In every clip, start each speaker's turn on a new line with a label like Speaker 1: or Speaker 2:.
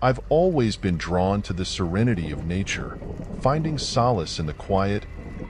Speaker 1: I've always been drawn to the serenity of nature, finding solace in the quiet,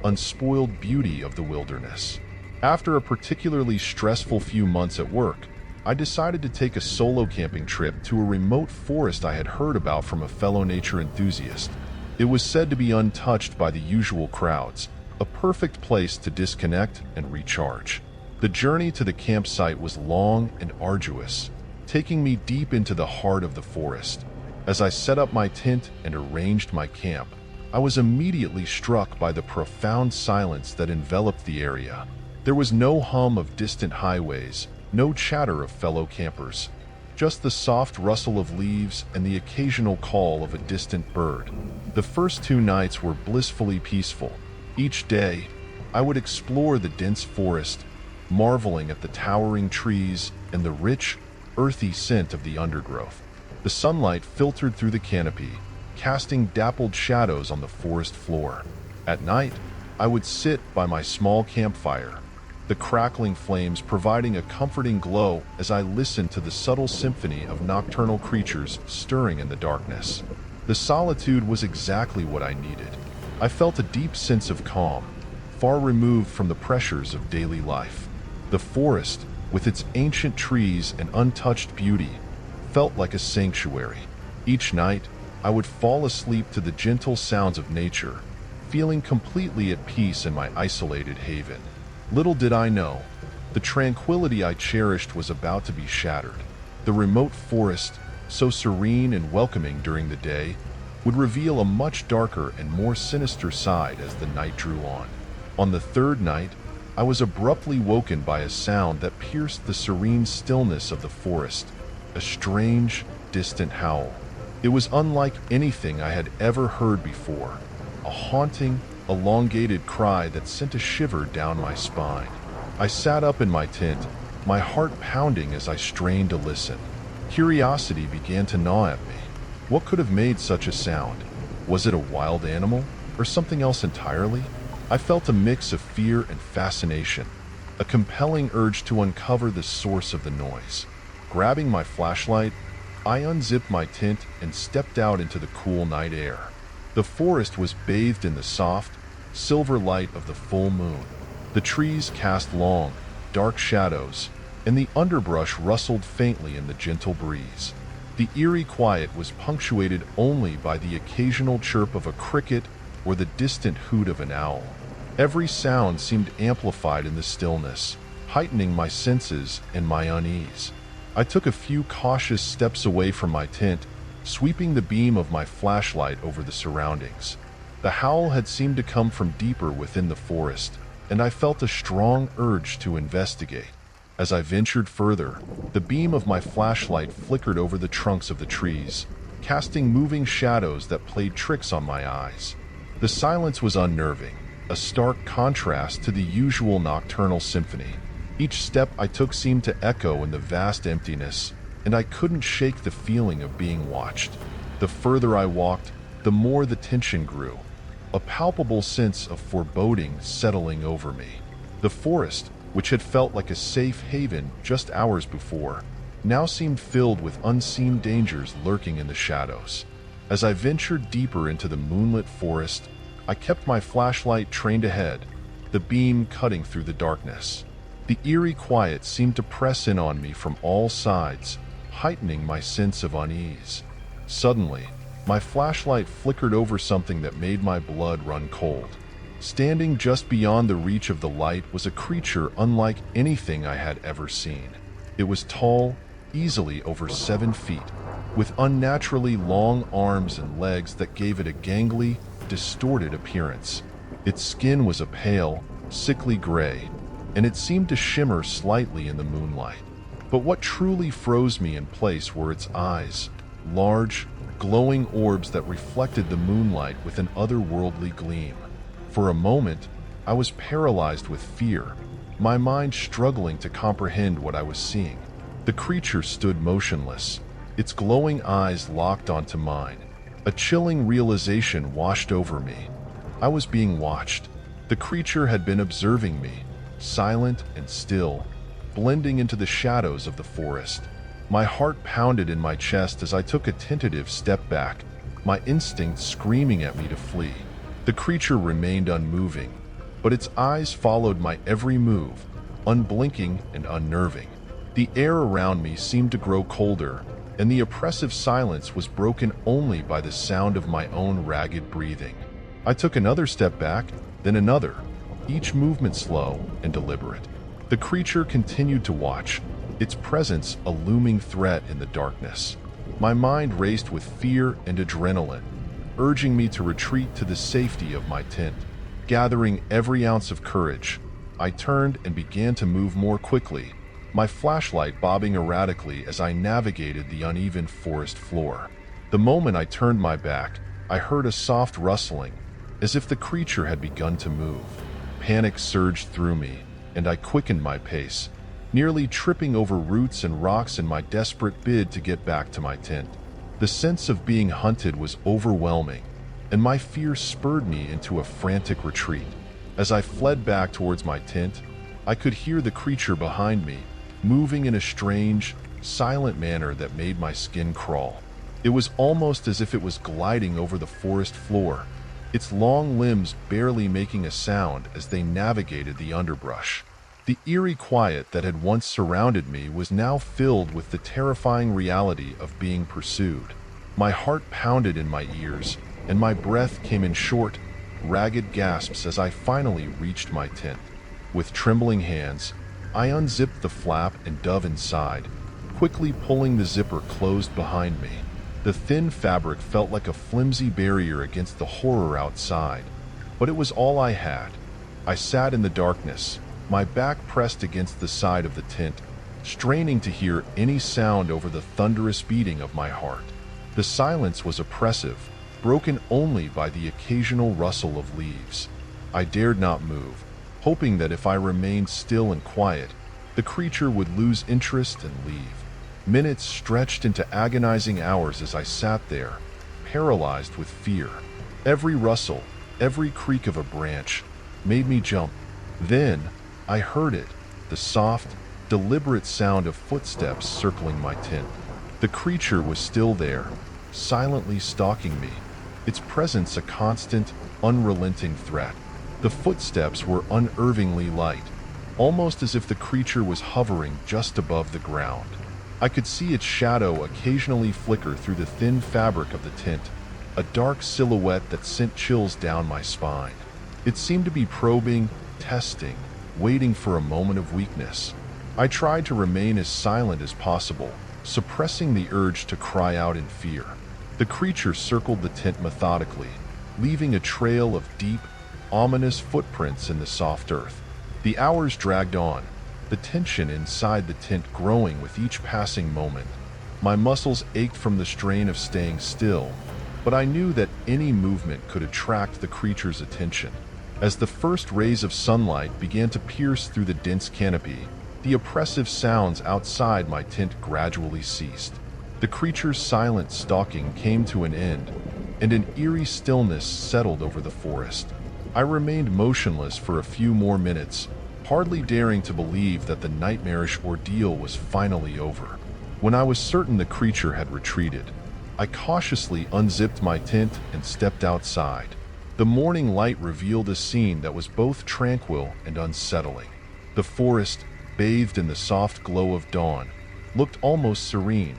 Speaker 1: unspoiled beauty of the wilderness. After a particularly stressful few months at work, I decided to take a solo camping trip to a remote forest I had heard about from a fellow nature enthusiast. It was said to be untouched by the usual crowds, a perfect place to disconnect and recharge. The journey to the campsite was long and arduous, taking me deep into the heart of the forest. As I set up my tent and arranged my camp, I was immediately struck by the profound silence that enveloped the area. There was no hum of distant highways, no chatter of fellow campers, just the soft rustle of leaves and the occasional call of a distant bird. The first 2 nights were blissfully peaceful. Each day, I would explore the dense forest, marveling at the towering trees and the rich, earthy scent of the undergrowth. The sunlight filtered through the canopy, casting dappled shadows on the forest floor. At night, I would sit by my small campfire, the crackling flames providing a comforting glow as I listened to the subtle symphony of nocturnal creatures stirring in the darkness. The solitude was exactly what I needed. I felt a deep sense of calm, far removed from the pressures of daily life. The forest, with its ancient trees and untouched beauty, felt like a sanctuary. Each night, I would fall asleep to the gentle sounds of nature, feeling completely at peace in my isolated haven. Little did I know, the tranquility I cherished was about to be shattered. The remote forest, so serene and welcoming during the day, would reveal a much darker and more sinister side as the night drew on. On the third night, I was abruptly woken by a sound that pierced the serene stillness of the forest, a strange, distant howl. It was unlike anything I had ever heard before, a haunting, elongated cry that sent a shiver down my spine. I sat up in my tent, my heart pounding as I strained to listen. Curiosity began to gnaw at me. What could have made such a sound? Was it a wild animal, or something else entirely? I felt a mix of fear and fascination, a compelling urge to uncover the source of the noise. Grabbing my flashlight, I unzipped my tent and stepped out into the cool night air. The forest was bathed in the soft, silver light of the full moon. The trees cast long, dark shadows, and the underbrush rustled faintly in the gentle breeze. The eerie quiet was punctuated only by the occasional chirp of a cricket or the distant hoot of an owl. Every sound seemed amplified in the stillness, heightening my senses and my unease. I took a few cautious steps away from my tent, sweeping the beam of my flashlight over the surroundings. The howl had seemed to come from deeper within the forest, and I felt a strong urge to investigate. As I ventured further, the beam of my flashlight flickered over the trunks of the trees, casting moving shadows that played tricks on my eyes. The silence was unnerving, a stark contrast to the usual nocturnal symphony. Each step I took seemed to echo in the vast emptiness, and I couldn't shake the feeling of being watched. The further I walked, the more the tension grew, a palpable sense of foreboding settling over me. The forest, which had felt like a safe haven just hours before, now seemed filled with unseen dangers lurking in the shadows. As I ventured deeper into the moonlit forest, I kept my flashlight trained ahead, the beam cutting through the darkness. The eerie quiet seemed to press in on me from all sides, heightening my sense of unease. Suddenly, my flashlight flickered over something that made my blood run cold. Standing just beyond the reach of the light was a creature unlike anything I had ever seen. It was tall, easily over 7 feet, with unnaturally long arms and legs that gave it a gangly, distorted appearance. Its skin was a pale, sickly gray, and it seemed to shimmer slightly in the moonlight. But what truly froze me in place were its eyes, large, glowing orbs that reflected the moonlight with an otherworldly gleam. For a moment, I was paralyzed with fear, my mind struggling to comprehend what I was seeing. The creature stood motionless, its glowing eyes locked onto mine. A chilling realization washed over me. I was being watched. The creature had been observing me, silent and still, blending into the shadows of the forest. My heart pounded in my chest as I took a tentative step back, my instincts screaming at me to flee. The creature remained unmoving, but its eyes followed my every move, unblinking and unnerving. The air around me seemed to grow colder, and the oppressive silence was broken only by the sound of my own ragged breathing. I took another step back, then another, each movement slow and deliberate. The creature continued to watch, its presence a looming threat in the darkness. My mind raced with fear and adrenaline, urging me to retreat to the safety of my tent. Gathering every ounce of courage, I turned and began to move more quickly, my flashlight bobbing erratically as I navigated the uneven forest floor. The moment I turned my back, I heard a soft rustling, as if the creature had begun to move. Panic surged through me, and I quickened my pace, nearly tripping over roots and rocks in my desperate bid to get back to my tent. The sense of being hunted was overwhelming, and my fear spurred me into a frantic retreat. As I fled back towards my tent, I could hear the creature behind me, moving in a strange, silent manner that made my skin crawl. It was almost as if it was gliding over the forest floor, its long limbs barely making a sound as they navigated the underbrush. The eerie quiet that had once surrounded me was now filled with the terrifying reality of being pursued. My heart pounded in my ears, and my breath came in short, ragged gasps as I finally reached my tent. With trembling hands, I unzipped the flap and dove inside, quickly pulling the zipper closed behind me. The thin fabric felt like a flimsy barrier against the horror outside, but it was all I had. I sat in the darkness, my back pressed against the side of the tent, straining to hear any sound over the thunderous beating of my heart. The silence was oppressive, broken only by the occasional rustle of leaves. I dared not move, hoping that if I remained still and quiet, the creature would lose interest and leave. Minutes stretched into agonizing hours as I sat there, paralyzed with fear. Every rustle, every creak of a branch, made me jump. Then, I heard it, the soft, deliberate sound of footsteps circling my tent. The creature was still there, silently stalking me, its presence a constant, unrelenting threat. The footsteps were unnervingly light, almost as if the creature was hovering just above the ground. I could see its shadow occasionally flicker through the thin fabric of the tent, a dark silhouette that sent chills down my spine. It seemed to be probing, testing, waiting for a moment of weakness. I tried to remain as silent as possible, suppressing the urge to cry out in fear. The creature circled the tent methodically, leaving a trail of deep, ominous footprints in the soft earth. The hours dragged on, the tension inside the tent growing with each passing moment. My muscles ached from the strain of staying still, but I knew that any movement could attract the creature's attention. As the first rays of sunlight began to pierce through the dense canopy, the oppressive sounds outside my tent gradually ceased. The creature's silent stalking came to an end, and an eerie stillness settled over the forest. I remained motionless for a few more minutes, hardly daring to believe that the nightmarish ordeal was finally over. When I was certain the creature had retreated, I cautiously unzipped my tent and stepped outside. The morning light revealed a scene that was both tranquil and unsettling. The forest, bathed in the soft glow of dawn, looked almost serene,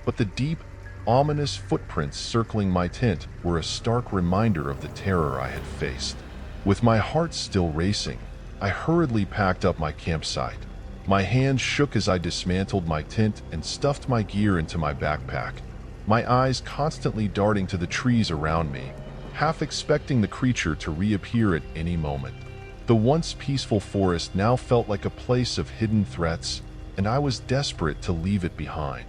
Speaker 1: but the deep, ominous footprints circling my tent were a stark reminder of the terror I had faced. With my heart still racing, I hurriedly packed up my campsite. My hands shook as I dismantled my tent and stuffed my gear into my backpack, my eyes constantly darting to the trees around me, half expecting the creature to reappear at any moment. The once peaceful forest now felt like a place of hidden threats, and I was desperate to leave it behind.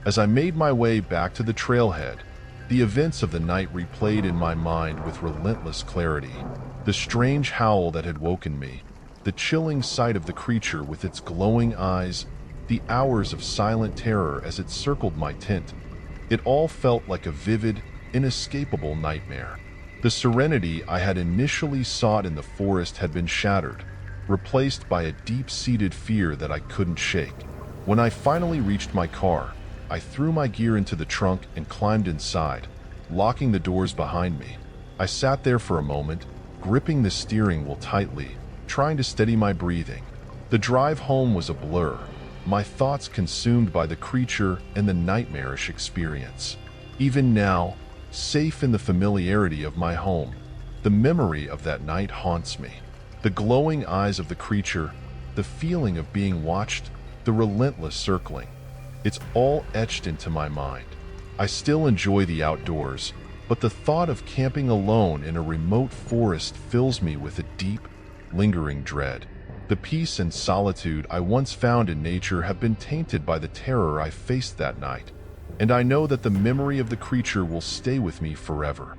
Speaker 1: As I made my way back to the trailhead, the events of the night replayed in my mind with relentless clarity. The strange howl that had woken me, the chilling sight of the creature with its glowing eyes, the hours of silent terror as it circled my tent. It all felt like a vivid, inescapable nightmare. The serenity I had initially sought in the forest had been shattered, replaced by a deep-seated fear that I couldn't shake. When I finally reached my car, I threw my gear into the trunk and climbed inside, locking the doors behind me. I sat there for a moment, gripping the steering wheel tightly, trying to steady my breathing. The drive home was a blur, my thoughts consumed by the creature and the nightmarish experience. Even now, safe in the familiarity of my home, the memory of that night haunts me. The glowing eyes of the creature, the feeling of being watched, the relentless circling. It's all etched into my mind. I still enjoy the outdoors, but the thought of camping alone in a remote forest fills me with a deep, lingering dread. The peace and solitude I once found in nature have been tainted by the terror I faced that night, and I know that the memory of the creature will stay with me forever.